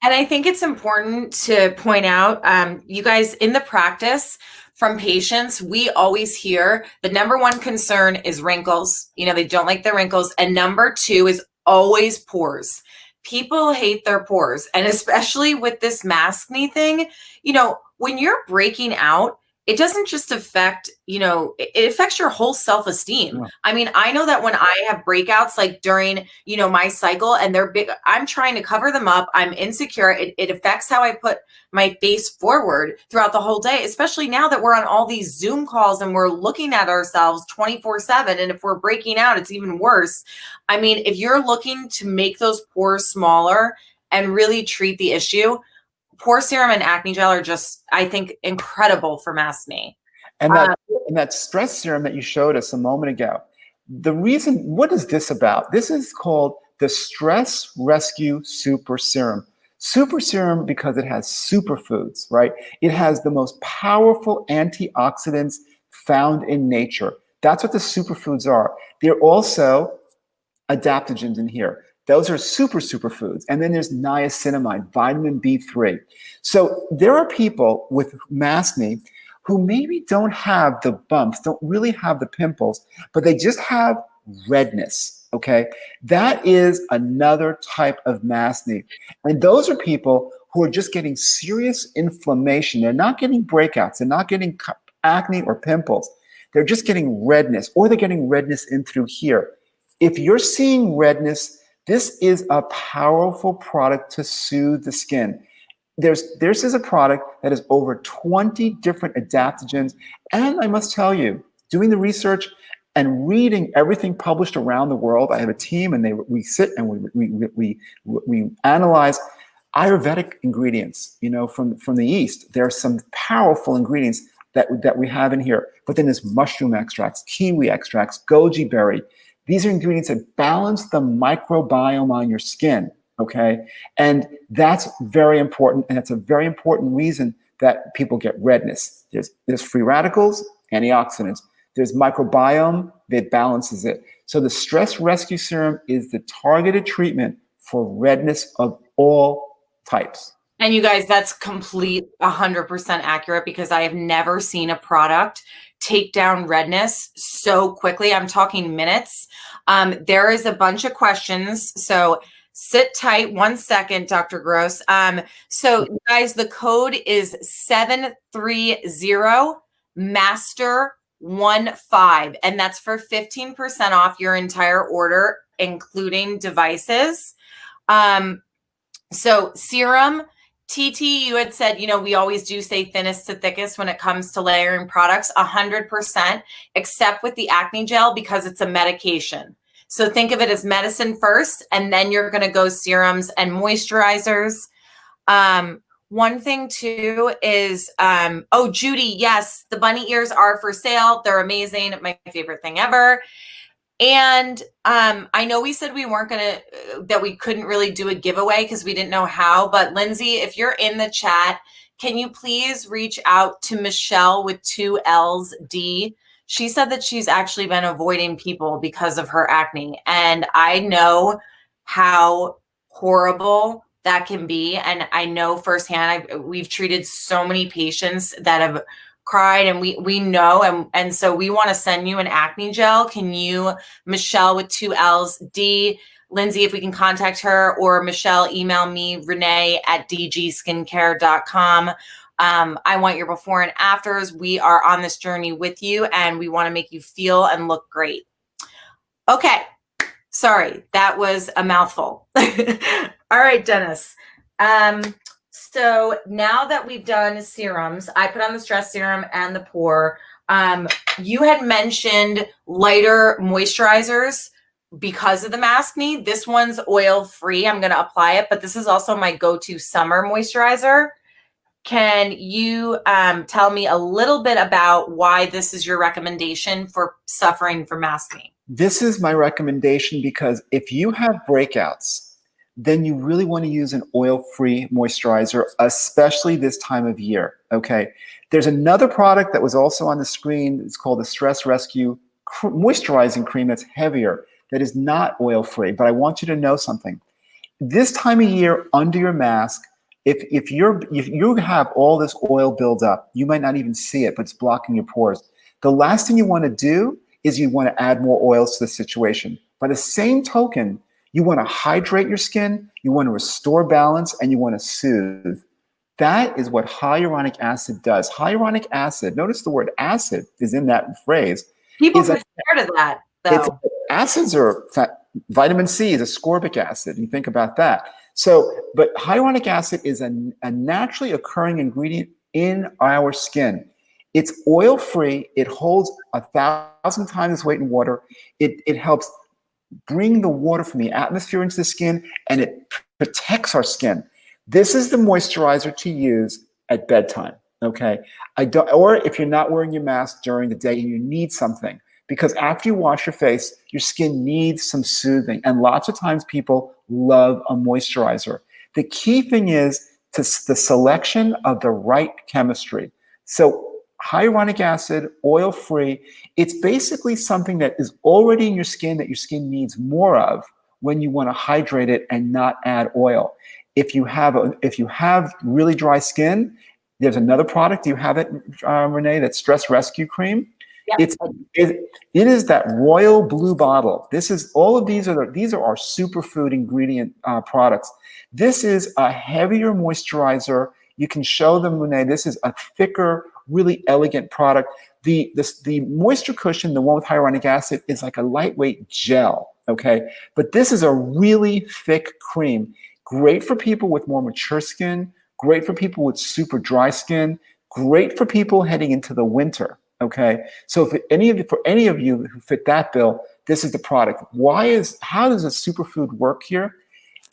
And I think it's important to point out, you guys, in the practice from patients, we always hear the number 1 concern is wrinkles. You know, they don't like the wrinkles. And number 2 is always pores. People hate their pores. And especially with this Maskne thing, you know, when you're breaking out, it doesn't just affect, you know, it affects your whole self-esteem. Yeah. I mean, I know that when I have breakouts, like during, you know, my cycle and they're big, I'm trying to cover them up. I'm insecure. It affects how I put my face forward throughout the whole day, especially now that we're on all these Zoom calls and we're looking at ourselves 24/7. And if we're breaking out, it's even worse. I mean, if you're looking to make those pores smaller and really treat the issue, Pore Serum and Acne Gel are just, I think, incredible for Maskne. And that stress serum that you showed us a moment ago, the reason, what is this about? This is called the Stress Rescue Super Serum. Super serum because it has superfoods, right? It has the most powerful antioxidants found in nature. That's what the superfoods are. They're also adaptogens in here. Those are superfoods. And then there's niacinamide, vitamin B3. So there are people with Maskne who maybe don't have the bumps, don't really have the pimples, but they just have redness, okay? That is another type of Maskne. And those are people who are just getting serious inflammation. They're not getting breakouts. They're not getting acne or pimples. They're just getting redness, or they're getting redness in through here. If you're seeing redness, this is a powerful product to soothe the skin. This is a product that has over 20 different adaptogens. And I must tell you, doing the research and reading everything published around the world, I have a team and we sit and we analyze Ayurvedic ingredients, you know, from the East. There are some powerful ingredients that we have in here. But then there's mushroom extracts, kiwi extracts, goji berry. These are ingredients that balance the microbiome on your skin, okay? And that's very important, and that's a very important reason that people get redness. There's free radicals, antioxidants. There's microbiome that balances it. So the Stress Rescue Serum is the targeted treatment for redness of all types. And you guys, that's 100% accurate, because I have never seen a product take down redness so quickly. I'm talking minutes. There is a bunch of questions. So sit tight 1 second, Dr. Gross. So guys, the code is 730 Master 15, and that's for 15% off your entire order, including devices. So serum, TT, you had said, you know, we always do say thinnest to thickest when it comes to layering products, 100%, except with the Acne Gel, because it's a medication. So think of it as medicine first, and then you're going to go serums and moisturizers. One thing too is, oh, Judy, yes, the bunny ears are for sale. They're amazing. My favorite thing ever. And I know we said we weren't that we couldn't really do a giveaway because we didn't know how, but Lindsay, if you're in the chat, can you please reach out to Michelle with 2 L's D? She said that she's actually been avoiding people because of her acne. And I know how horrible that can be. And I know firsthand, we've treated so many patients that have cried, and we know, and so we want to send you an acne gel. Can you, Michelle with 2 L's D, Lindsay, if we can contact her, or Michelle, email me, Renee at dgskincare.com. I want your before and afters. We are on this journey with you, and we want to make you feel and look great. Okay. Sorry, that was a mouthful. All right, Dennis. So now that we've done serums, I put on the stress serum and the pore. You had mentioned lighter moisturizers because of the Maskne. This one's oil free. I'm going to apply it, but this is also my go-to summer moisturizer. Can you tell me a little bit about why this is your recommendation for suffering from Maskne? This is my recommendation because if you have breakouts, then you really want to use an oil-free moisturizer, especially this time of year, okay? There's another product that was also on the screen. It's called the Stress Rescue Moisturizing Cream that's heavier, that is not oil-free. But I want you to know something. This time of year, under your mask, if you have all this oil build up, you might not even see it, but it's blocking your pores. The last thing you want to do is you want to add more oils to the situation. By the same token, you want to hydrate your skin, you want to restore balance, and you want to soothe. That is what hyaluronic acid does. Hyaluronic acid, notice the word acid is in that phrase. People are scared of that, though. Acids are, vitamin C is ascorbic acid. You think about that. So, but hyaluronic acid is a naturally occurring ingredient in our skin. It's oil-free. It holds 1,000 times its weight in water. It helps bring the water from the atmosphere into the skin, and it protects our skin. This is the moisturizer to use at bedtime, okay? Or if you're not wearing your mask during the day and you need something, because after you wash your face, your skin needs some soothing, and lots of times people love a moisturizer. The key thing is the selection of the right chemistry. So hyaluronic acid, oil-free, it's basically something that is already in your skin that your skin needs more of when you want to hydrate it and not add oil. If you have really dry skin, there's another product. You have it, Renee, that's Stress Rescue Cream. Yep. It is that royal blue bottle. These are our superfood ingredient products. This is a heavier moisturizer. You can show them, Renee. This is a thicker, really elegant product. The moisture cushion, the one with hyaluronic acid, is like a lightweight gel, okay? But this is a really thick cream. Great for people with more mature skin, great for people with super dry skin, great for people heading into the winter, okay? So for any of you who fit that bill, this is the product. How does a superfood work here?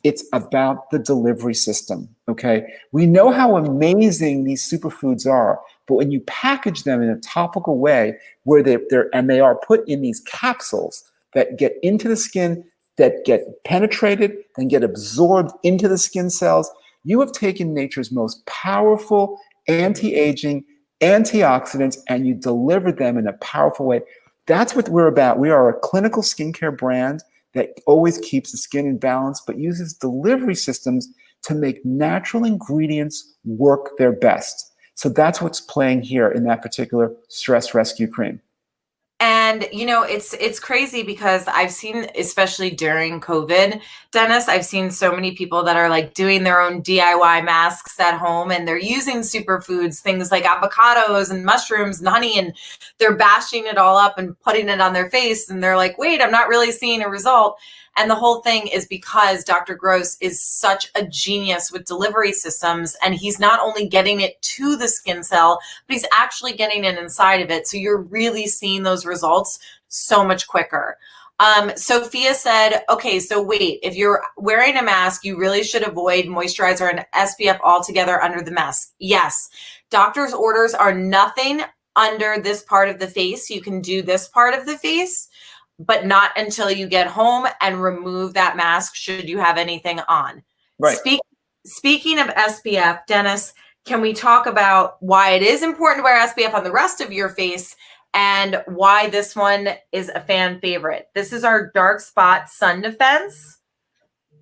It's about the delivery system, okay? We know how amazing these superfoods are, but when you package them in a topical way where they are put in these capsules that get into the skin, that get penetrated, then get absorbed into the skin cells, you have taken nature's most powerful anti-aging antioxidants and you deliver them in a powerful way. That's what we're about. We are a clinical skincare brand that always keeps the skin in balance, but uses delivery systems to make natural ingredients work their best. So that's what's playing here in that particular Stress Rescue Cream. And, you know, it's crazy because I've seen, especially during COVID, Dennis, I've seen so many people that are like doing their own DIY masks at home, and they're using superfoods, things like avocados and mushrooms and honey, and they're bashing it all up and putting it on their face. And they're like, wait, I'm not really seeing a result. And the whole thing is because Dr. Gross is such a genius with delivery systems, and he's not only getting it to the skin cell, but he's actually getting it inside of it. So you're really seeing those results so much quicker. Sophia said, okay, so wait, if you're wearing a mask, you really should avoid moisturizer and SPF altogether under the mask. Yes, doctor's orders are nothing under this part of the face. You can do this part of the face, but not until you get home and remove that mask should you have anything on. Right. Speaking of SPF, Dennis, can we talk about why it is important to wear SPF on the rest of your face and why this one is a fan favorite? This is our Dark Spot Sun Defense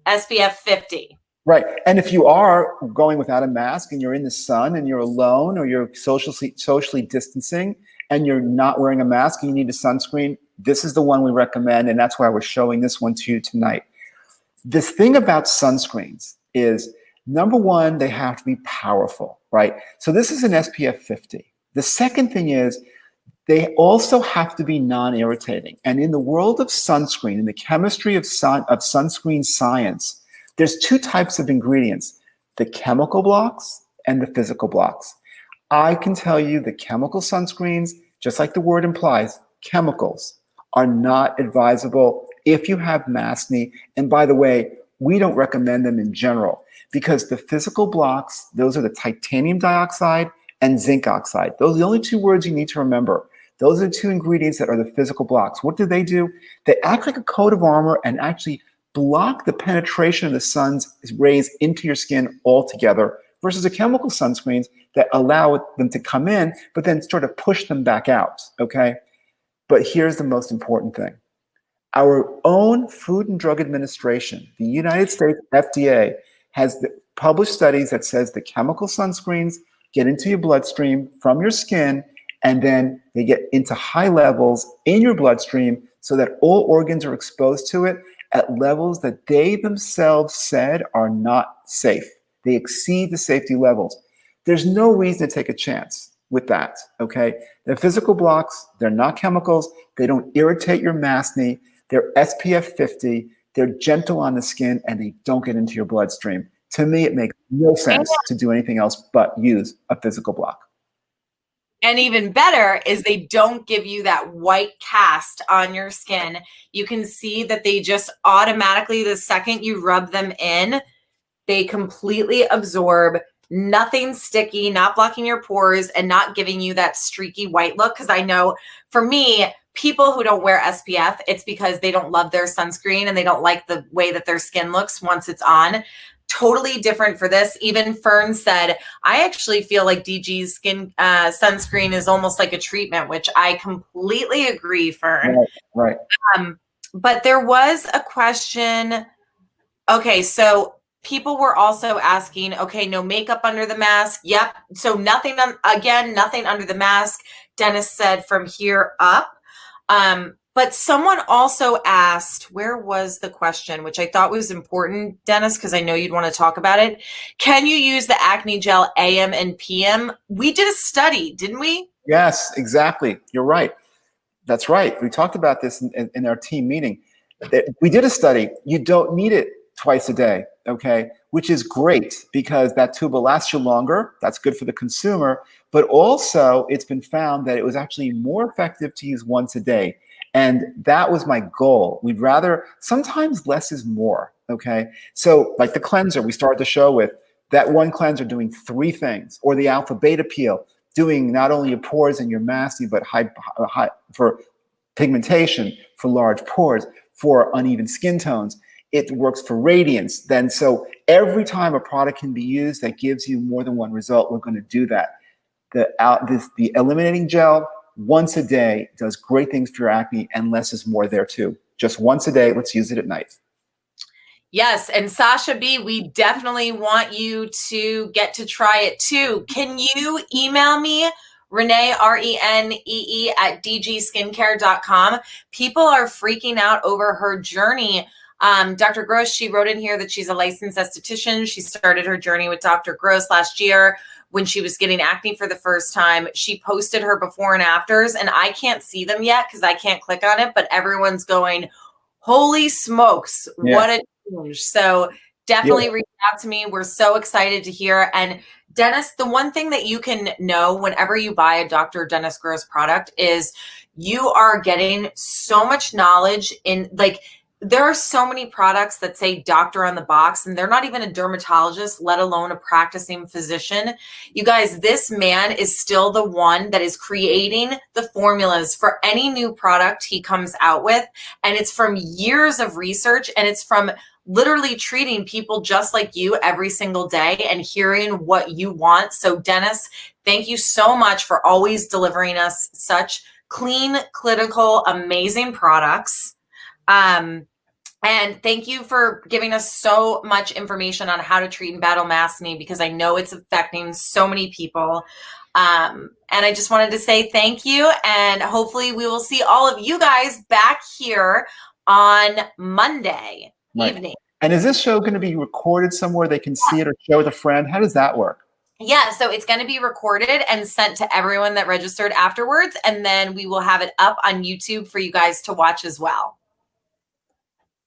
SPF 50. Right. And if you are going without a mask and you're in the sun and you're alone or you're socially distancing and you're not wearing a mask and you need a sunscreen, this is the one we recommend. And that's why we're showing this one to you tonight. This thing about sunscreens is, number one, they have to be powerful, right? So this is an SPF 50. The second thing is they also have to be non-irritating. And in the world of sunscreen, in the chemistry of sunscreen science, there's two types of ingredients, the chemical blocks and the physical blocks. I can tell you the chemical sunscreens, just like the word implies, chemicals are not advisable if you have Maskne. And by the way, we don't recommend them in general because the physical blocks, those are the titanium dioxide and zinc oxide. Those are the only two words you need to remember. Those are the two ingredients that are the physical blocks. What do? They act like a coat of armor and actually block the penetration of the sun's rays into your skin altogether versus the chemical sunscreens that allow them to come in, but then sort of push them back out, okay? But here's the most important thing. Our own Food and Drug Administration, the United States FDA, has published studies that says the chemical sunscreens get into your bloodstream from your skin, and then they get into high levels in your bloodstream so that all organs are exposed to it at levels that they themselves said are not safe. They exceed the safety levels. There's no reason to take a chance with that, okay? They're physical blocks, they're not chemicals, they don't irritate your Maskne, they're SPF 50, they're gentle on the skin, and they don't get into your bloodstream. To me, it makes no sense to do anything else but use a physical block. And even better is they don't give you that white cast on your skin. You can see that they just automatically, the second you rub them in, they completely absorb, nothing sticky, not blocking your pores and not giving you that streaky white look. Because I know for me, people who don't wear SPF, it's because they don't love their sunscreen and they don't like the way that their skin looks once it's on. Totally different for this. Even Fern said, I actually feel like DG's skin sunscreen is almost like a treatment, which I completely agree, Fern. Right. But there was a question. Okay, so people were also asking, okay, no makeup under the mask. Yep. So nothing under the mask. Dennis said from here up. But someone also asked, where was the question, which I thought was important, Dennis, because I know you'd want to talk about it. Can you use the Acne Gel AM and PM? We did a study, didn't we? Yes, exactly. You're right. That's right. We talked about this in our team meeting. We did a study. You don't need it twice a day, okay? Which is great because that tube will last you longer. That's good for the consumer. But also, it's been found that it was actually more effective to use once a day. And that was my goal. We'd rather, sometimes less is more, okay? So like the cleanser we started the show with, that one cleanser doing 3 things, or the alpha beta peel doing not only your pores and your Maskne, but for pigmentation, for large pores, for uneven skin tones. It works for radiance. Then so every time a product can be used that gives you more than one result, we're going to do that. The Eliminating Gel, once a day, does great things for your acne, and less is more there too. Just once a day, let's use it at night. Yes, and Sasha B, we definitely want you to get to try it too. Can you email me, Renee, RENEE at dgskincare.com? People are freaking out over her journey. Dr. Gross, she wrote in here that she's a licensed esthetician. She started her journey with Dr. Gross last year when she was getting acne for the first time. She posted her before and afters, and I can't see them yet because I can't click on it, but everyone's going, holy smokes, what a change. So definitely reach out to me. We're so excited to hear. And Dennis, the one thing that you can know whenever you buy a Dr. Dennis Gross product is you are getting so much knowledge in, like, there are so many products that say doctor on the box, and they're not even a dermatologist, let alone a practicing physician. You guys, this man is still the one that is creating the formulas for any new product he comes out with. And it's from years of research, and it's from literally treating people just like you every single day and hearing what you want. So Dennis, thank you so much for always delivering us such clean, clinical, amazing products. And thank you for giving us so much information on how to treat and battle Maskne, because I know it's affecting so many people. And I just wanted to say thank you, and hopefully we will see all of you guys back here on Monday evening. And is this show going to be recorded somewhere they can see it or share with a friend? How does that work? Yeah, so it's going to be recorded and sent to everyone that registered afterwards, and then we will have it up on YouTube for you guys to watch as well.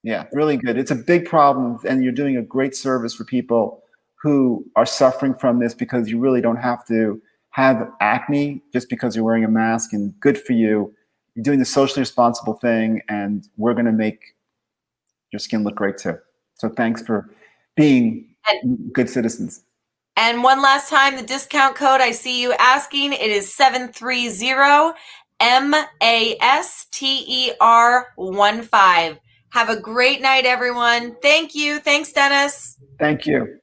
Yeah, really good. It's a big problem, and you're doing a great service for people who are suffering from this, because you really don't have to have acne just because you're wearing a mask, and good for you. You're doing the socially responsible thing, and we're going to make your skin look great too. So thanks for being good citizens. And one last time, the discount code, I see you asking, it is 730 MASTER15. Have a great night, everyone. Thank you. Thanks, Dennis. Thank you.